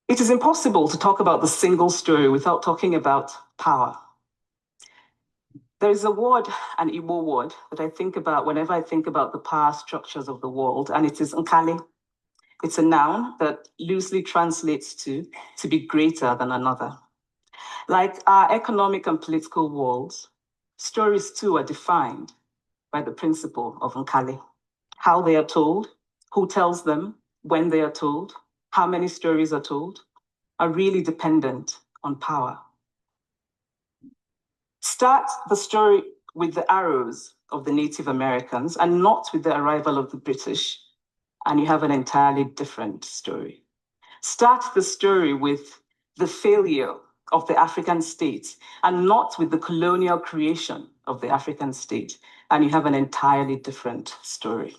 It is impossible to talk about the single story without talking about power. There is a word, an Igbo word, that I think about whenever I think about the power structures of the world, and it is Nkali. It's a noun that loosely translates to be greater than another. Like our economic and political worlds, stories too are defined by the principle of Nkali. How they are told, who tells them, when they are told, how many stories are told, are really dependent on power. Start the story with the arrows of the Native Americans and not with the arrival of the British, and you have an entirely different story. Start the story with the failure of the African state and not with the colonial creation of the African state, and you have an entirely different story.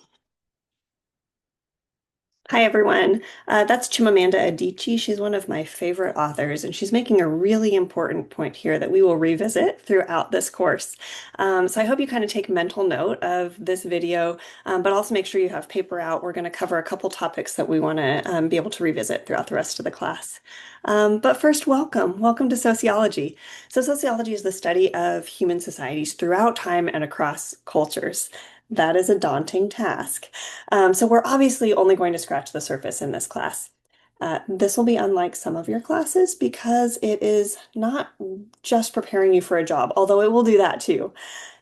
Hi, everyone. That's Chimamanda Adichie. She's one of my favorite authors, and she's making a really important point here that we will revisit throughout this course. So I hope you kind of take mental note of this video, but also make sure you have paper out. We're going to cover a couple topics that we want to be able to revisit throughout the rest of the class. But first, welcome. Welcome to sociology. So sociology is the study of human societies throughout time and across cultures. That is a daunting task. So we're obviously only going to scratch the surface in this class. This will be unlike some of your classes because it is not just preparing you for a job, although it will do that too.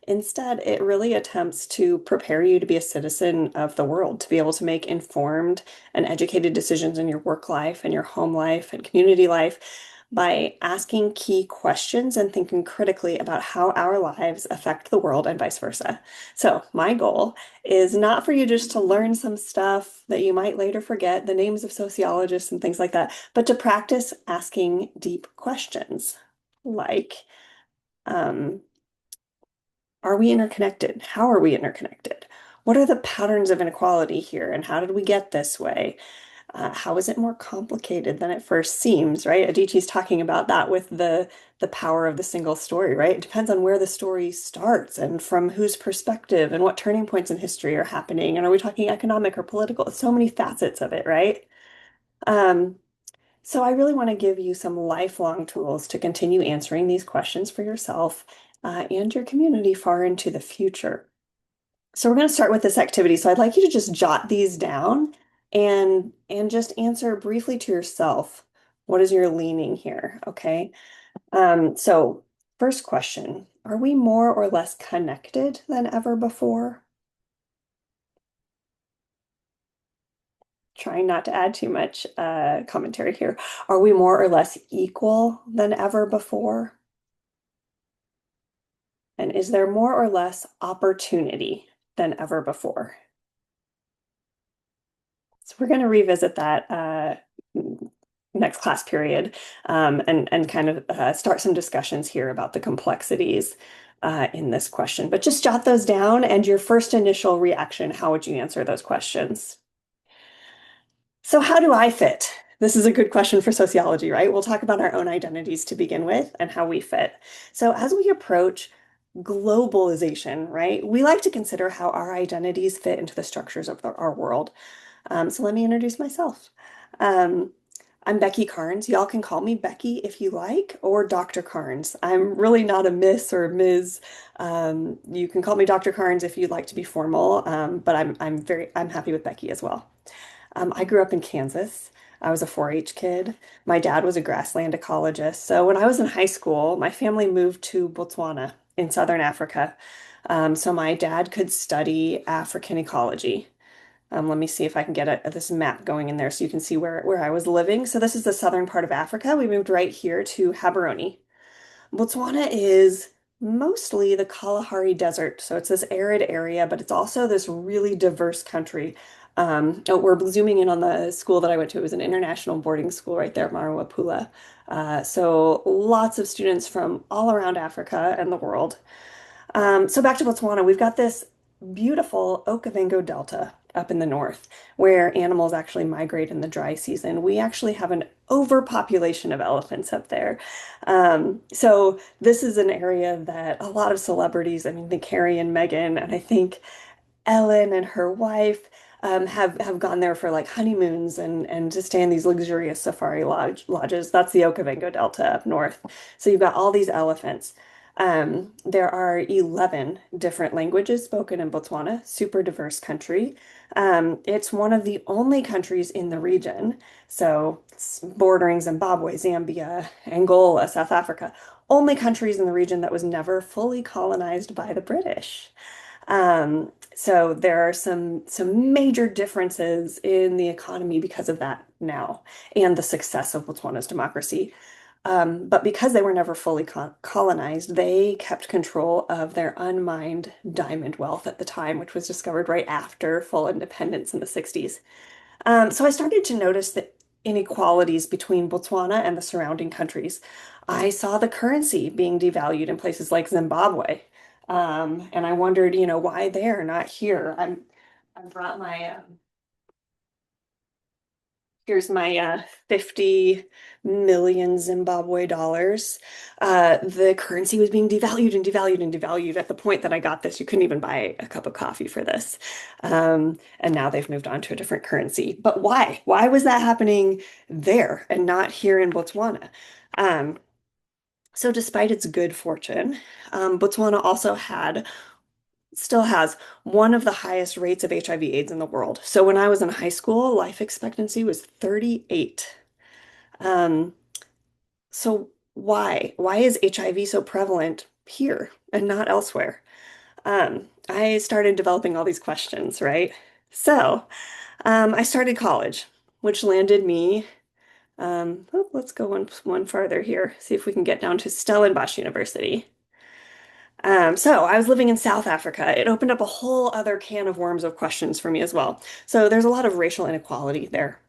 Instead, it really attempts to prepare you to be a citizen of the world, to be able to make informed and educated decisions in your work life and your home life and community life by asking key questions and thinking critically about how our lives affect the world and vice versa. So my goal is not for you just to learn some stuff that you might later forget, the names of sociologists and things like that, but to practice asking deep questions like, are we interconnected? How are we interconnected? What are the patterns of inequality here, and how did we get this way? How is it more complicated than it first seems, right? Adichie's talking about that with the power of the single story, right? It depends on where the story starts and from whose perspective and what turning points in history are happening. And are we talking economic or political? So many facets of it, right? Um, so I really want to give you some lifelong tools to continue answering these questions for yourself and your community far into the future. So we're going to start with this activity. So I'd like you to just jot these down and just answer briefly to yourself. What is your leaning here? Okay. So first question, are we more or less connected than ever before? Trying not to add too much commentary here. Are we more or less equal than ever before? And is there more or less opportunity than ever before? So we're going to revisit that next class period and kind of start some discussions here about the complexities in this question. But just jot those down and your first initial reaction, how would you answer those questions? So how do I fit? This is a good question for sociology, right? We'll talk about our own identities to begin with and how we fit. So as we approach globalization, right, we like to consider how our identities fit into the structures of our world. So let me introduce myself. Um, I'm Becky Carnes. Y'all can call me Becky if you like, or Dr. Carnes. I'm really not a Miss or Ms. You can call me Dr. Carnes if you'd like to be formal, but I'm happy with Becky as well. I grew up in Kansas. I was a 4-H kid. My dad was a grassland ecologist. So when I was in high school, my family moved to Botswana in southern Africa. So my dad could study African ecology. Let me see if I can get this map going in there so you can see where I was living. So this is the southern part of Africa. We moved right here to Gaborone. Botswana is mostly the Kalahari Desert. So it's this arid area, but it's also this really diverse country. Oh, we're zooming in on the school that I went to. It was an international boarding school right there at Marawapula. So lots of students from all around Africa and the world. So back to Botswana, we've got this beautiful Okavango Delta up in the north where animals actually migrate in the dry season. We actually have an overpopulation of elephants up there. So this is an area that a lot of celebrities, I mean, the Carrie and Meghan, and I think Ellen and her wife, have gone there for like honeymoons and to stay in these luxurious safari lodges. That's the Okavango Delta up north. So you've got all these elephants. There are 11 different languages spoken in Botswana, super diverse country. It's one of the only countries in the region, so it's bordering Zimbabwe, Zambia, Angola, South Africa, only countries in the region that was never fully colonized by the British. So there are some major differences in the economy because of that now and the success of Botswana's democracy. But because they were never fully colonized, they kept control of their unmined diamond wealth at the time, which was discovered right after full independence in the 60s. So I started to notice the inequalities between Botswana and the surrounding countries. I saw the currency being devalued in places like Zimbabwe. And I wondered, why there, not here? I brought here's my 50 million Zimbabwe dollars. The currency was being devalued and devalued and devalued at the point that I got this. You couldn't even buy a cup of coffee for this. And now they've moved on to a different currency. But why? Why was that happening there and not here in Botswana? Um, so despite its good fortune, Botswana also still has one of the highest rates of HIV/AIDS in the world. So when I was in high school, life expectancy was 38. Um, so why? Why is HIV so prevalent here and not elsewhere? I started developing all these questions, right? So I started college, which landed me. Let's go one farther here, see if we can get down to Stellenbosch University. So I was living in South Africa. It opened up a whole other can of worms of questions for me as well. So there's a lot of racial inequality there.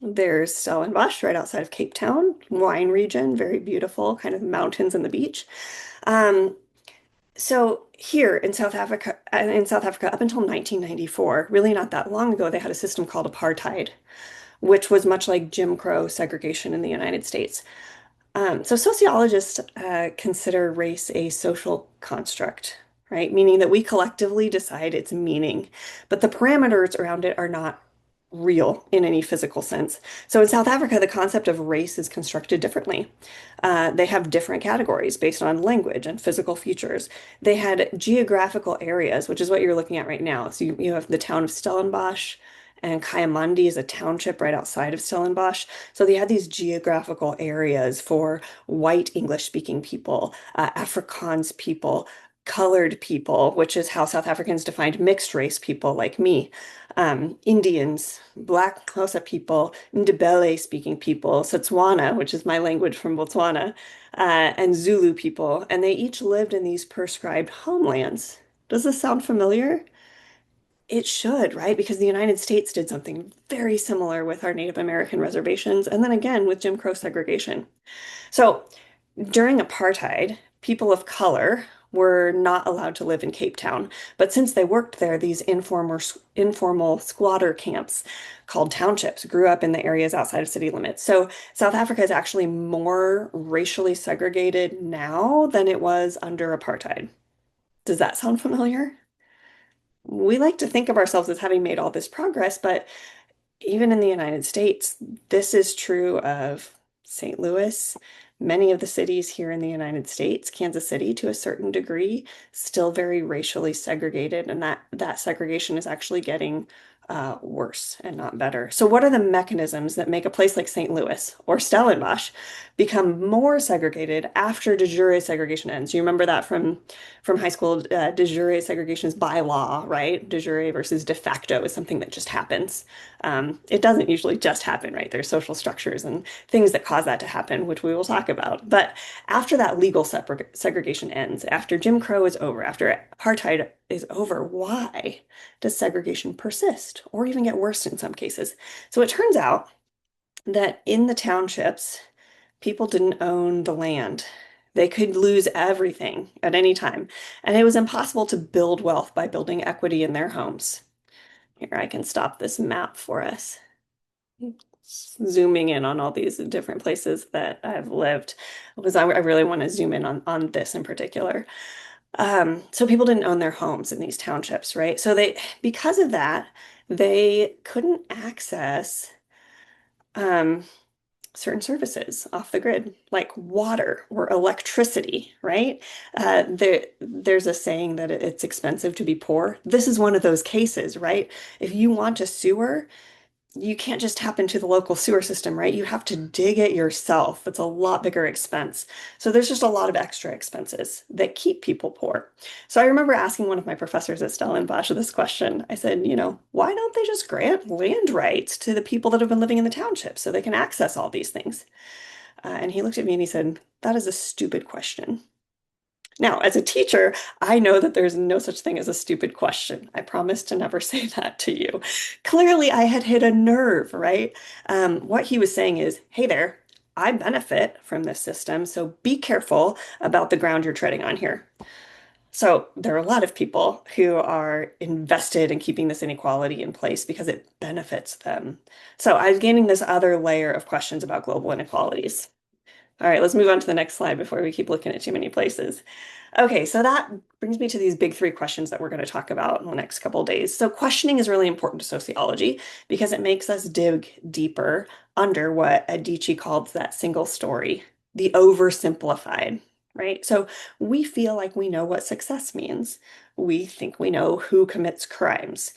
There's Stellenbosch right outside of Cape Town, wine region, very beautiful, kind of mountains and the beach. Um, so here in South Africa, up until 1994, really not that long ago, they had a system called apartheid, which was much like Jim Crow segregation in the United States. So sociologists consider race a social construct, right? Meaning that we collectively decide its meaning, but the parameters around it are not real in any physical sense. So in South Africa, the concept of race is constructed differently. They have different categories based on language and physical features. They had geographical areas, which is what you're looking at right now. So you have the town of Stellenbosch, and Kayamandi is a township right outside of Stellenbosch. So they had these geographical areas for white English-speaking people, Afrikaans people, colored people, which is how South Africans defined mixed race people like me, Indians, Black Xhosa people, Ndebele speaking people, Setswana, which is my language from Botswana, and Zulu people. And they each lived in these prescribed homelands. Does this sound familiar? It should, right? Because the United States did something very similar with our Native American reservations, and then again with Jim Crow segregation. So during apartheid, people of color were not allowed to live in Cape Town. But since they worked there, these informal squatter camps called townships grew up in the areas outside of city limits. So South Africa is actually more racially segregated now than it was under apartheid. Does that sound familiar? We like to think of ourselves as having made all this progress, but even in the United States, this is true of St. Louis, many of the cities here in the United States, Kansas City to a certain degree, still very racially segregated, and that segregation is actually getting worse and not better. So what are the mechanisms that make a place like St. Louis or Stellenbosch become more segregated after de jure segregation ends? You remember that from high school, de jure segregation is by law, right? De jure versus de facto is something that just happens. It doesn't usually just happen, right? There's social structures and things that cause that to happen, which we will talk about. But after that legal segregation ends, after Jim Crow is over, after apartheid is over, why does segregation persist or even get worse in some cases? So it turns out that in the townships, people didn't own the land. They could lose everything at any time, and it was impossible to build wealth by building equity in their homes. Here, I can stop this map for us. Zooming in on all these different places that I've lived, because I really want to zoom in on this in particular. So people didn't own their homes in these townships, right? So because of that, they couldn't access um, certain services off the grid, like water or electricity, right? There's a saying that it's expensive to be poor. This is one of those cases, right? If you want a sewer, you can't just tap into the local sewer system, right? You have to dig it yourself. It's a lot bigger expense. So there's just a lot of extra expenses that keep people poor. So I remember asking one of my professors at Stellenbosch this question. I said, why don't they just grant land rights to the people that have been living in the township so they can access all these things? And he looked at me and he said, that is a stupid question. Now, as a teacher, I know that there's no such thing as a stupid question. I promise to never say that to you. Clearly, I had hit a nerve, right? What he was saying is, hey there, I benefit from this system, so be careful about the ground you're treading on here. So there are a lot of people who are invested in keeping this inequality in place because it benefits them. So I was gaining this other layer of questions about global inequalities. All right, let's move on to the next slide before we keep looking at too many places. Okay, so that brings me to these big three questions that we're going to talk about in the next couple of days. So questioning is really important to sociology because it makes us dig deeper under what Adichie called that single story, the oversimplified, right? So we feel like we know what success means. We think we know who commits crimes,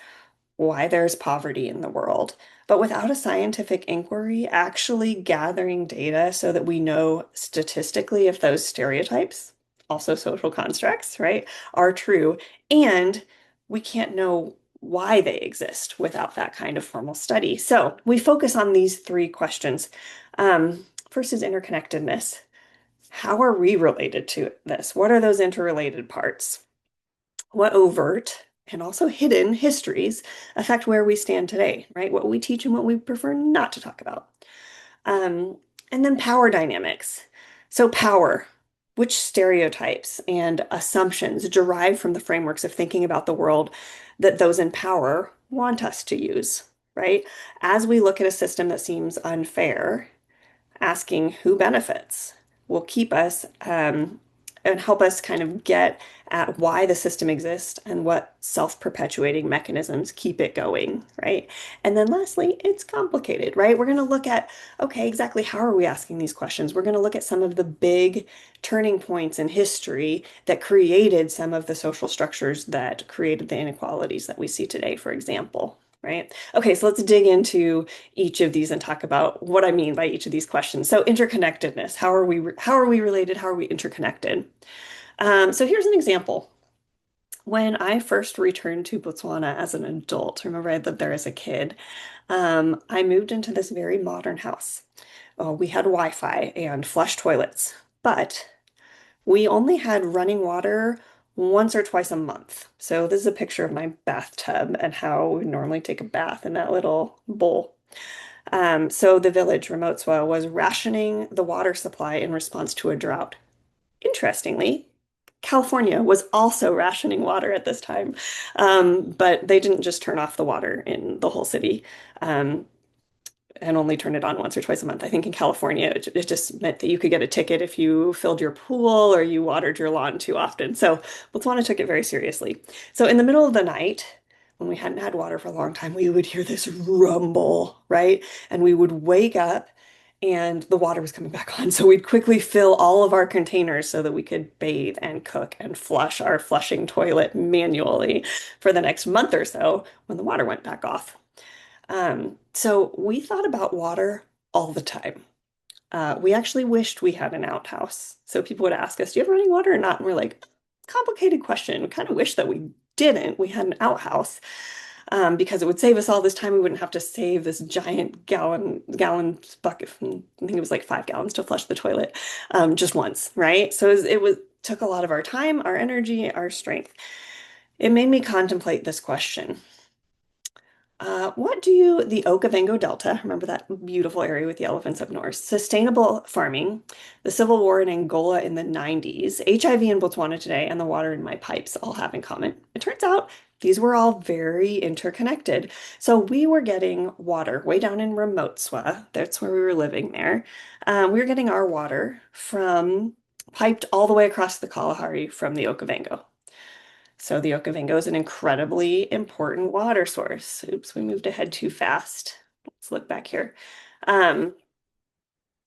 why there's poverty in the world. But without a scientific inquiry, actually gathering data so that we know statistically if those stereotypes, also social constructs, right, are true, and we can't know why they exist without that kind of formal study. So we focus on these three questions. First is interconnectedness. How are we related to this? What are those interrelated parts? What overt and also hidden histories affect where we stand today, right? What we teach and what we prefer not to talk about. Um, and then power dynamics. So power, which stereotypes and assumptions derive from the frameworks of thinking about the world that those in power want us to use, right? As we look at a system that seems unfair, asking who benefits will keep us and help us kind of get at why the system exists and what self-perpetuating mechanisms keep it going, right? And then lastly, it's complicated, right? We're going to look at, okay, exactly how are we asking these questions? We're going to look at some of the big turning points in history that created some of the social structures that created the inequalities that we see today, for example. Right? Okay, so let's dig into each of these and talk about what I mean by each of these questions. So interconnectedness, how are we related? How are we interconnected? So here's an example. When I first returned to Botswana as an adult, remember I lived there as a kid, I moved into this very modern house. We had Wi-Fi and flush toilets, but we only had running water once or twice a month. So this is a picture of my bathtub and how we normally take a bath in that little bowl. So the village, Remotswa, was rationing the water supply in response to a drought. Interestingly, California was also rationing water at this time, but they didn't just turn off the water in the whole city. Um, and only turn it on once or twice a month. I think in California, it just meant that you could get a ticket if you filled your pool or you watered your lawn too often. So Botswana took it very seriously. So in the middle of the night, when we hadn't had water for a long time, we would hear this rumble, right? And we would wake up and the water was coming back on. So we'd quickly fill all of our containers so that we could bathe and cook and flush our flushing toilet manually for the next month or so when the water went back off. So we thought about water all the time. We actually wished we had an outhouse. So people would ask us, do you have running water or not? And we're like, complicated question. We kind of wish that we didn't. We had an outhouse because it would save us all this time. We wouldn't have to save this giant gallon bucket. I think it was like 5 gallons to flush the toilet just once, right? So it took a lot of our time, our energy, our strength. It made me contemplate this question. What do the Okavango Delta, remember that beautiful area with the elephants up north, sustainable farming, the civil war in Angola in the 90s, HIV in Botswana today, and the water in my pipes all have in common? It turns out these were all very interconnected. So we were getting water way down in Remotswa. That's where we were living there. We were getting our water from piped all the way across the Kalahari from the Okavango. So the Okavango is an incredibly important water source. Oops, we moved ahead too fast. Let's look back here. Um,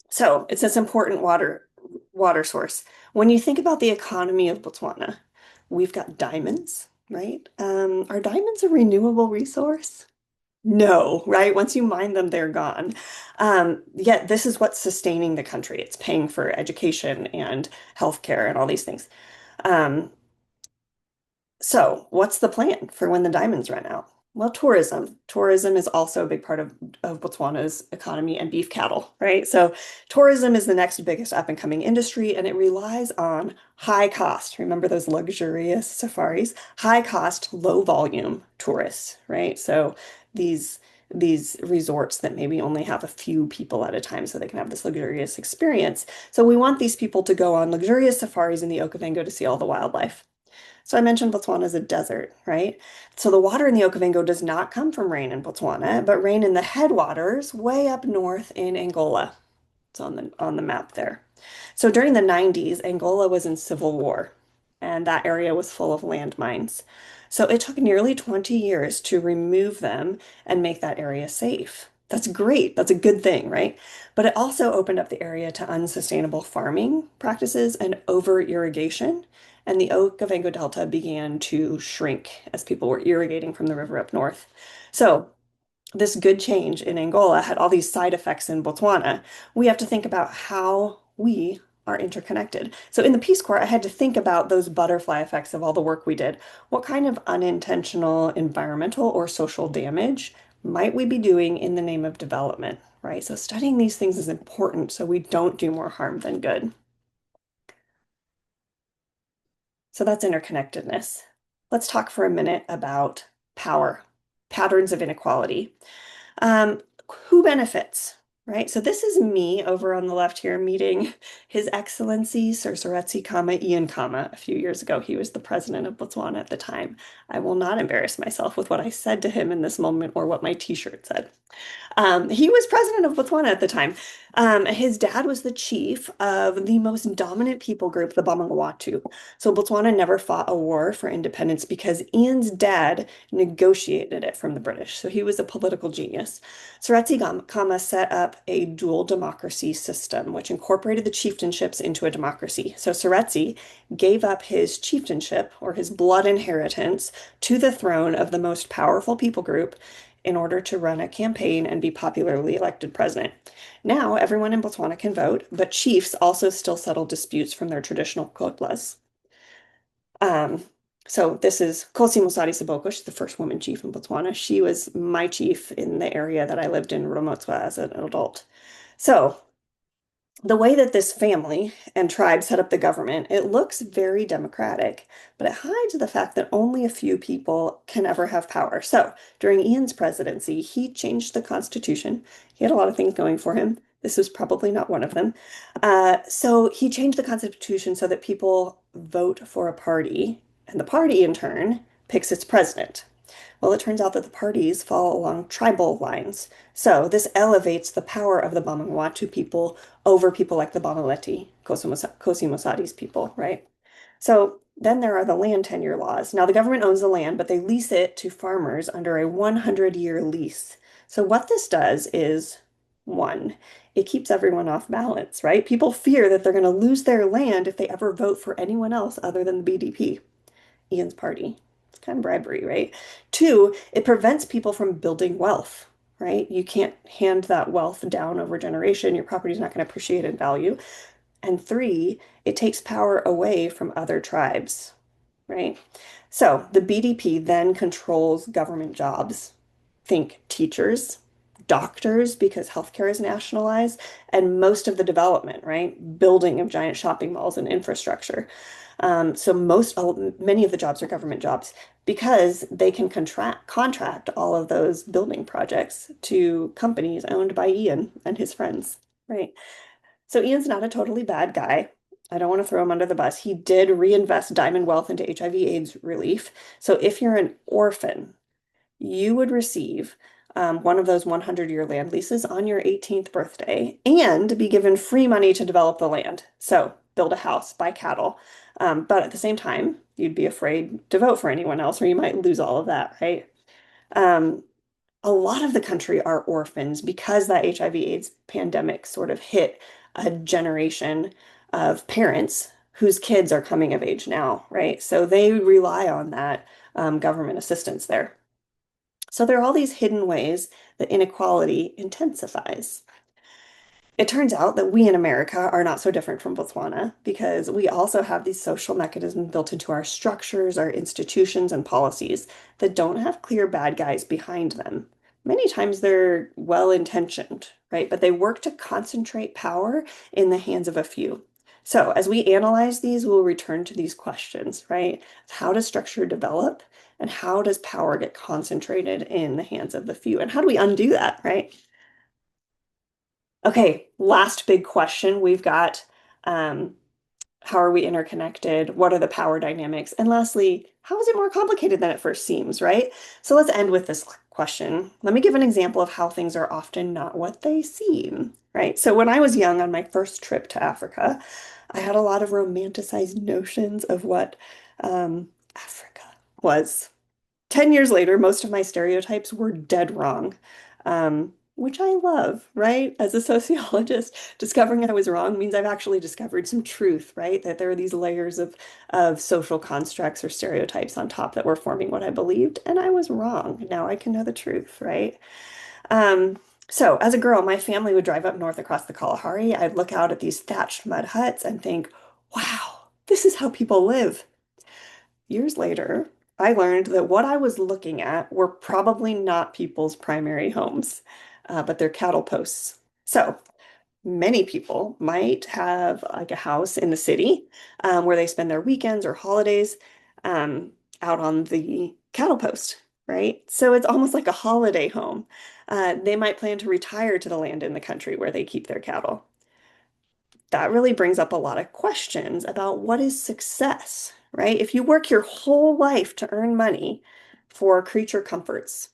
so it's this important water source. When you think about the economy of Botswana, we've got diamonds, right? Are diamonds a renewable resource? No, right? Once you mine them, they're gone. Yet this is what's sustaining the country. It's paying for education and healthcare and all these things. Um, so what's the plan for when the diamonds run out? Well, tourism. Tourism is also a big part of Botswana's economy and beef cattle, right? So tourism is the next biggest up and coming industry, and it relies on high cost. Remember those luxurious safaris? High cost, low volume tourists, right? So these these resorts that maybe only have a few people at a time so they can have this luxurious experience. So we want these people to go on luxurious safaris in the Okavango to see all the wildlife. So I mentioned Botswana is a desert, right? So the water in the Okavango does not come from rain in Botswana, but rain in the headwaters way up north in Angola. It's on the map there. So during the 90s, Angola was in civil war, and that area was full of landmines. So it took nearly 20 years to remove them and make that area safe. That's great. That's a good thing, right? But it also opened up the area to unsustainable farming practices and over irrigation. And the Okavango Delta began to shrink as people were irrigating from the river up north. So this good change in Angola had all these side effects in Botswana. We have to think about how we are interconnected. So in the Peace Corps, I had to think about those butterfly effects of all the work we did. What kind of unintentional environmental or social damage might we be doing in the name of development, right? So studying these things is important so we don't do more harm than good. So that's interconnectedness. Let's talk for a minute about power, patterns of inequality. Um, who benefits, right? So this is me over on the left here meeting His Excellency Sir Seretse Ian Khama a few years ago. He was the president of Botswana at the time. I will not embarrass myself with what I said to him in this moment or what my t-shirt said. He was president of Botswana at the time. His dad was the chief of the most dominant people group, the Bamangawatu. So Botswana never fought a war for independence because Ian's dad negotiated it from the British. So he was a political genius. Seretse Khama set up a dual democracy system, which incorporated the chieftainships into a democracy. So Seretse gave up his chieftainship or his blood inheritance to the throne of the most powerful people group in order to run a campaign and be popularly elected president. Now, everyone in Botswana can vote, but chiefs also still settle disputes from their traditional kotlas. So this is Kgosi Mosadi Seboko, the first woman chief in Botswana. She was my chief in the area that I lived in, Ramotswa, as an adult. So the way that this family and tribe set up the government, it looks very democratic, but it hides the fact that only a few people can ever have power. So during Ian's presidency, he changed the Constitution. He had a lot of things going for him. This was probably not one of them. So he changed the Constitution so that people vote for a party, and the party in turn picks its president. Well, it turns out that the parties fall along tribal lines. So this elevates the power of the Bamangawatu people over people like the Bamaleti, Kgosi Mosadi's people, right? So then there are the land tenure laws. Now the government owns the land, but they lease it to farmers under a 100-year lease. So what this does is, one, it keeps everyone off balance, right? People fear that they're going to lose their land if they ever vote for anyone else other than the BDP, Ian's party. It's kind of bribery, right? Two, it prevents people from building wealth, right? You can't hand that wealth down over generation. Your property is not going to appreciate in value. And three, it takes power away from other tribes, right? So the BDP then controls government jobs. Think teachers, doctors, because healthcare is nationalized, and most of the development, right? Building of giant shopping malls and infrastructure. So many of the jobs are government jobs because they can contract all of those building projects to companies owned by Ian and his friends, right? So Ian's not a totally bad guy. I don't want to throw him under the bus. He did reinvest diamond wealth into HIV/AIDS relief. So if you're an orphan, you would receive one of those 100-year land leases on your 18th birthday and be given free money to develop the land. So build a house, buy cattle. But at the same time, you'd be afraid to vote for anyone else, or you might lose all of that, right? Um, a lot of the country are orphans because that HIV/AIDS pandemic sort of hit a generation of parents whose kids are coming of age now, right? So they rely on that government assistance there. So there are all these hidden ways that inequality intensifies. It turns out that we in America are not so different from Botswana because we also have these social mechanisms built into our structures, our institutions, and policies that don't have clear bad guys behind them. Many times they're well-intentioned, right? But they work to concentrate power in the hands of a few. So as we analyze these, we'll return to these questions, right? How does structure develop? And how does power get concentrated in the hands of the few? And how do we undo that, right? Okay, last big question we've got. Um, how are we interconnected? What are the power dynamics? And lastly, how is it more complicated than it first seems, right? So let's end with this question. Let me give an example of how things are often not what they seem, right? So when I was young on my first trip to Africa, I had a lot of romanticized notions of what Africa was. 10 years later, most of my stereotypes were dead wrong, which I love, right? As a sociologist, discovering I was wrong means I've actually discovered some truth, right? That there are these layers of social constructs or stereotypes on top that were forming what I believed, and I was wrong. Now I can know the truth, right? Um, so as a girl, my family would drive up north across the Kalahari. I'd look out at these thatched mud huts and think, wow, this is how people live. Years later, I learned that what I was looking at were probably not people's primary homes, but their cattle posts. So many people might have like a house in the city where they spend their weekends or holidays um, out on the cattle post, right? So it's almost like a holiday home. They might plan to retire to the land in the country where they keep their cattle. That really brings up a lot of questions about what is success, right? If you work your whole life to earn money for creature comforts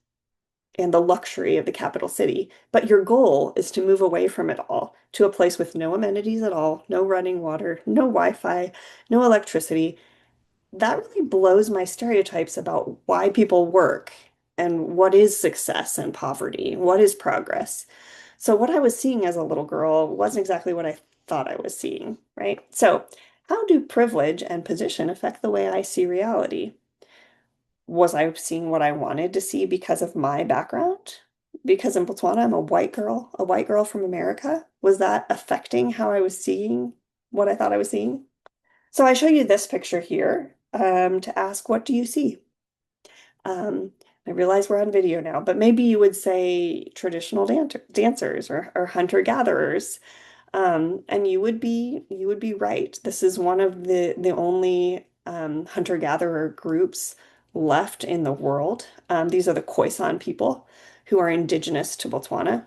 and the luxury of the capital city, but your goal is to move away from it all to a place with no amenities at all, no running water, no Wi-Fi, no electricity, that really blows my stereotypes about why people work and what is success and poverty, what is progress. So what I was seeing as a little girl wasn't exactly what I thought I was seeing, right? So how do privilege and position affect the way I see reality? Was I seeing what I wanted to see because of my background? Because in Botswana, I'm a white girl from America. Was that affecting how I was seeing what I thought I was seeing? So I show you this picture here to ask, what do you see? Um, I realize we're on video now, but maybe you would say traditional dancers or hunter-gatherers. And you would be right. This is one of the only hunter-gatherer groups left in the world. These are the Khoisan people who are indigenous to Botswana.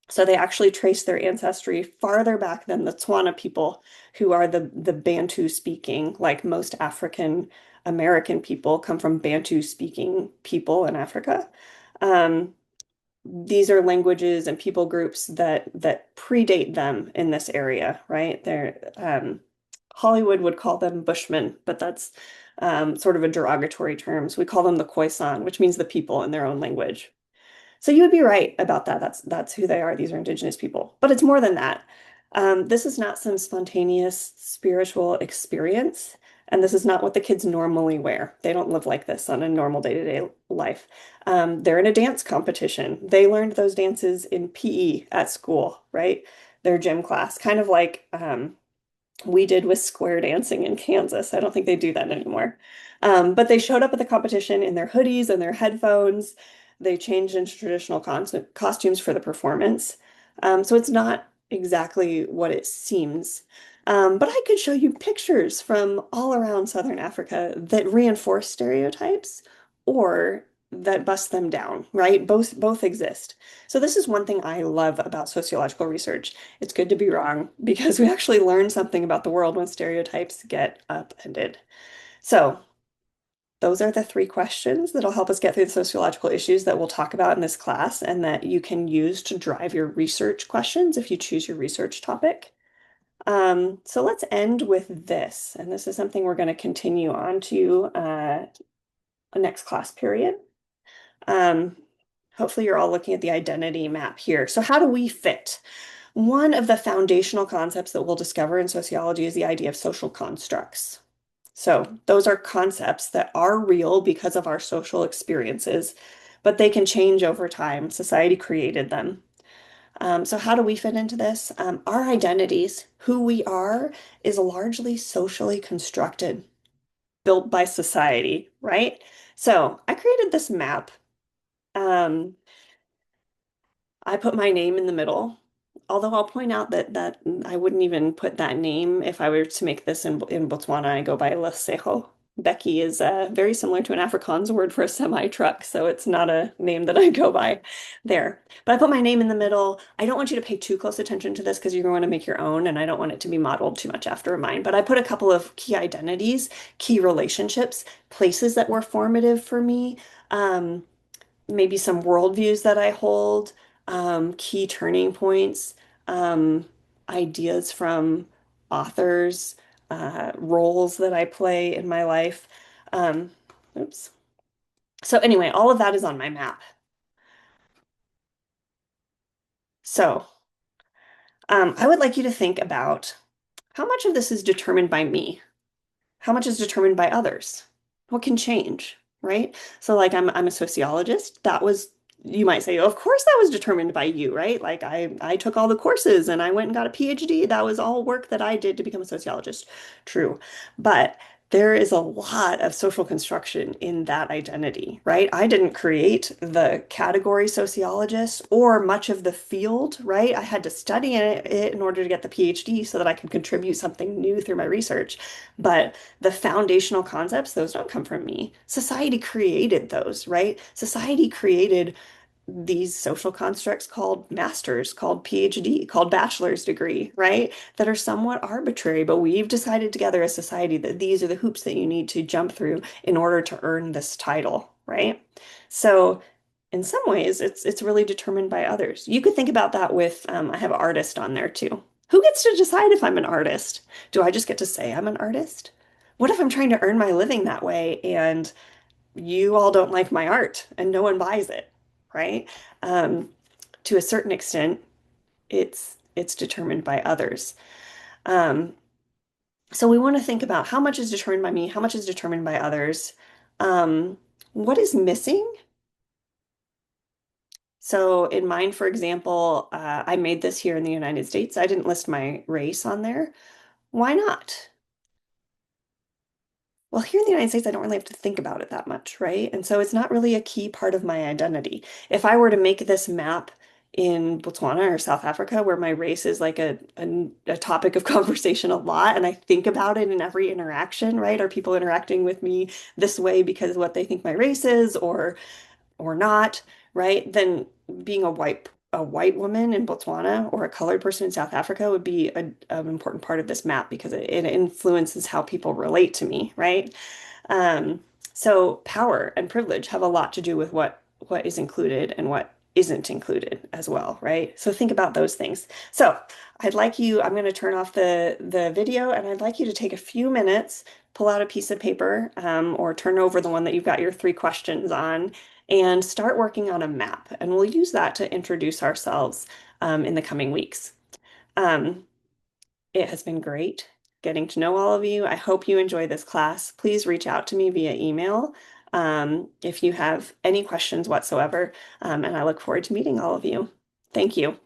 So they actually trace their ancestry farther back than the Tswana people, who are the Bantu speaking, like most African American people come from Bantu speaking people in Africa. Um, these are languages and people groups that predate them in this area, right? Hollywood would call them Bushmen, but that's sort of a derogatory term. So we call them the Khoisan, which means the people in their own language. So you would be right about that. That's who they are. These are indigenous people. But it's more than that. This is not some spontaneous spiritual experience. And this is not what the kids normally wear. They don't live like this on a normal day-to-day life. They're in a dance competition. They learned those dances in PE at school, right? Their gym class, kind of like we did with square dancing in Kansas. I don't think they do that anymore. But they showed up at the competition in their hoodies and their headphones. They changed into traditional costumes for the performance. So it's not exactly what it seems. But I could show you pictures from all around Southern Africa that reinforce stereotypes or that bust them down, right? Both exist. So this is one thing I love about sociological research. It's good to be wrong because we actually learn something about the world when stereotypes get upended. So those are the three questions that'll help us get through the sociological issues that we'll talk about in this class and that you can use to drive your research questions if you choose your research topic. So let's end with this, and this is something we're going to continue on to a next class period. Um, Hopefully you're all looking at the identity map here. So how do we fit? One of the foundational concepts that we'll discover in sociology is the idea of social constructs. So those are concepts that are real because of our social experiences, but they can change over time. Society created them. So how do we fit into this? Our identities, who we are, is largely socially constructed, built by society, right? So I created this map. Um, I put my name in the middle, although I'll point out that I wouldn't even put that name if I were to make this in Botswana. I go by Lesejo. Becky is very similar to an Afrikaans word for a semi-truck, so it's not a name that I go by there. But I put my name in the middle. I don't want you to pay too close attention to this because you're going to make your own, and I don't want it to be modeled too much after mine. But I put a couple of key identities, key relationships, places that were formative for me. Maybe some worldviews that I hold, key turning points, um, ideas from authors, roles that I play in my life. Um, Oops. So anyway, all of that is on my map. So I would like you to think about how much of this is determined by me? How much is determined by others? What can change, right? So like I'm a sociologist. That was, you might say, of course that was determined by you, right? Like I took all the courses and I went and got a PhD. That was all work that I did to become a sociologist. True. But there is a lot of social construction in that identity, right? I didn't create the category sociologist or much of the field, right? I had to study it in order to get the PhD so that I could contribute something new through my research. But the foundational concepts, those don't come from me. Society created those, right? Society created these social constructs called masters, called PhD, called bachelor's degree, right? That are somewhat arbitrary, but we've decided together as society that these are the hoops that you need to jump through in order to earn this title, right? So in some ways, it's really determined by others. You could think about that with, I have artist on there too. Who gets to decide if I'm an artist? Do I just get to say I'm an artist? What if I'm trying to earn my living that way and you all don't like my art and no one buys it, right? Um, to a certain extent, it's determined by others. Um, so we want to think about how much is determined by me, how much is determined by others. Um, what is missing? So in mine, for example, I made this here in the United States. I didn't list my race on there. Why not? Well, here in the United States, I don't really have to think about it that much, right? And so it's not really a key part of my identity. If I were to make this map in Botswana or South Africa, where my race is like a topic of conversation a lot, and I think about it in every interaction, right? Are people interacting with me this way because of what they think my race is, or not, right? Then being a white woman in Botswana or a colored person in South Africa would be an important part of this map because it influences how people relate to me, right? Um, so power and privilege have a lot to do with what is included and what isn't included as well, right? So think about those things. So I'm going to turn off the video and I'd like you to take a few minutes, pull out a piece of paper, or turn over the one that you've got your 3 questions on and start working on a map. And we'll use that to introduce ourselves in the coming weeks. Um, it has been great getting to know all of you. I hope you enjoy this class. Please reach out to me via email if you have any questions whatsoever, and I look forward to meeting all of you. Thank you.